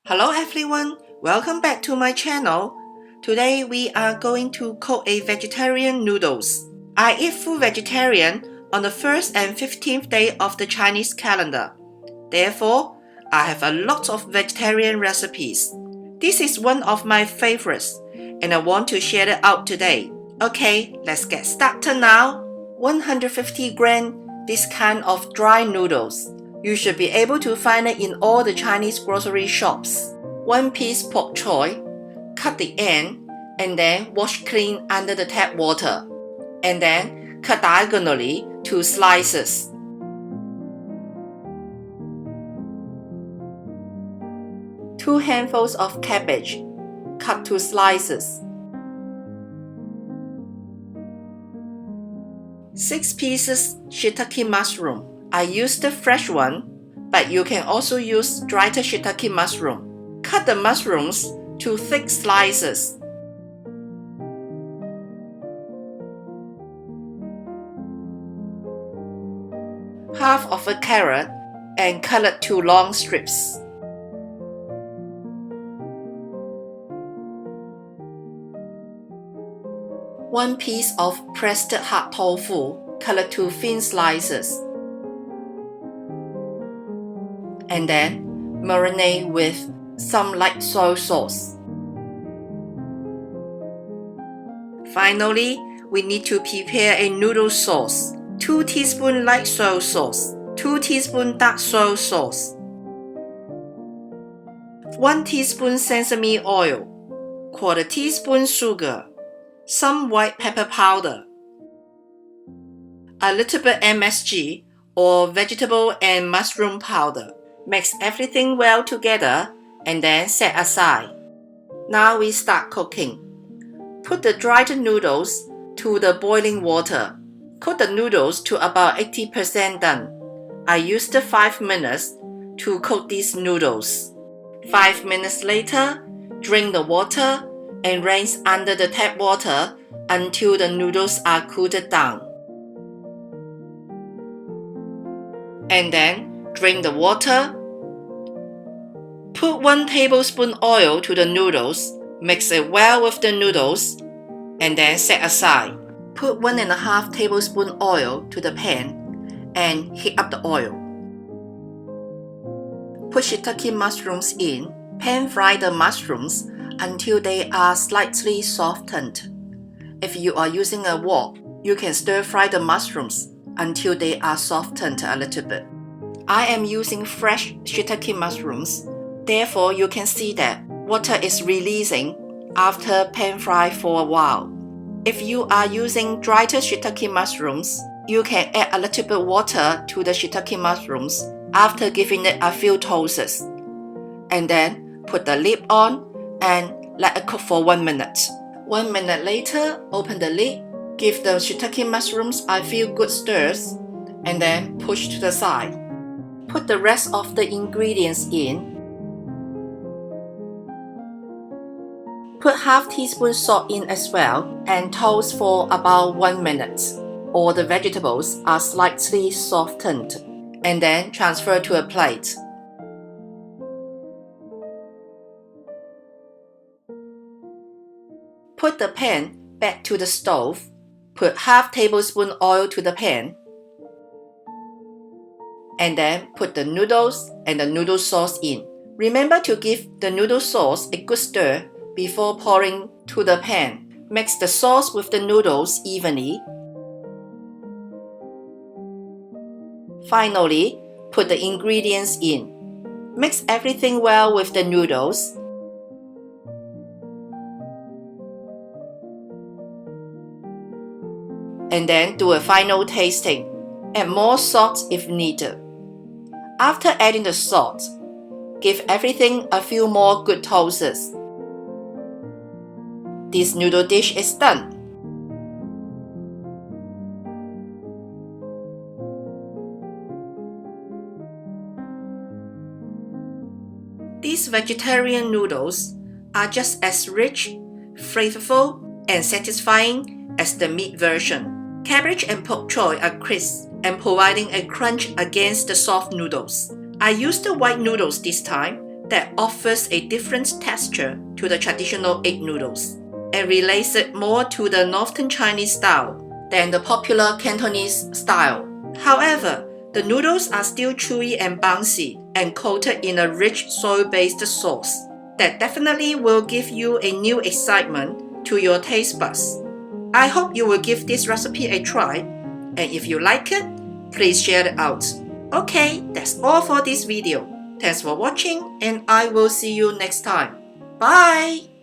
Hello everyone, welcome back to my channel. Today we are going to cook a vegetarian noodles. I eat full vegetarian on the 1st and 15th day of the Chinese calendar. Therefore, I have a lot of vegetarian recipes. This is one of my favorites and I want to share it out today. Okay, let's get started now. 150 gram this kind of dry noodles. You should be able to find it in all the Chinese grocery shops. 1 piece pork choy, cut the end and then wash clean under the tap water. And then cut diagonally 2 slices. Two handfuls of cabbage, cut 2 slices. 6 pieces shiitake mushroom. I used the fresh one, but you can also use dried shiitake mushroom. Cut the mushrooms to thick slices. Half of a carrot and cut it to long strips. One piece of pressed hard tofu, cut to thin slices. And then marinate with some light soy sauce. Finally, we need to prepare a noodle sauce. 2 teaspoons light soy sauce, 2 teaspoons dark soy sauce, 1 teaspoon sesame oil, 1/4 teaspoon sugar, some white pepper powder, a little bit MSG or vegetable and mushroom powder. Mix everything well together and then set aside. Now we start cooking. Put the dried noodles to the boiling water. Cook the noodles to about 80% done. I used 5 minutes to cook these noodles. 5 minutes later, drain the water and rinse under the tap water until the noodles are cooled down. And then drain the water. Put 1 tablespoon oil to the noodles, mix it well with the noodles, and then set aside. Put 1.5 tablespoon oil to the pan and heat up the oil. Put shiitake mushrooms in. Pan fry the mushrooms until they are slightly softened. If you are using a wok, you can stir fry the mushrooms until they are softened a little bit. I am using fresh shiitake mushrooms. Therefore, you can see that water is releasing after pan fry for a while. If you are using dried shiitake mushrooms, you can add a little bit water to the shiitake mushrooms after giving it a few toasts. And then put the lid on and let it cook for 1 minute. 1 minute later, open the lid, give the shiitake mushrooms a few good stirs, and then push to the side. Put the rest of the ingredients in. Put half teaspoon salt in as well and toast for about 1 minute. All the vegetables are slightly softened, and then transfer to a plate. Put the pan back to the stove. Put half tablespoon oil to the pan. And then put the noodles and the noodle sauce in. Remember to give the noodle sauce a good stir before pouring to the pan. Mix the sauce with the noodles evenly. Finally, put the ingredients in. Mix everything well with the noodles. And then do a final tasting. Add more salt if needed. After adding the salt, give everything a few more good toasts. This noodle dish is done. These vegetarian noodles are just as rich, flavorful, and satisfying as the meat version. Cabbage and pork choy are crisp and providing a crunch against the soft noodles. I used the white noodles this time that offers a different texture to the traditional egg noodles and relates it more to the Northern Chinese style than the popular Cantonese style. However, the noodles are still chewy and bouncy and coated in a rich soy-based sauce that definitely will give you a new excitement to your taste buds. I hope you will give this recipe a try, and if you like it, please share it out. Okay, that's all for this video. Thanks for watching, and I will see you next time. Bye!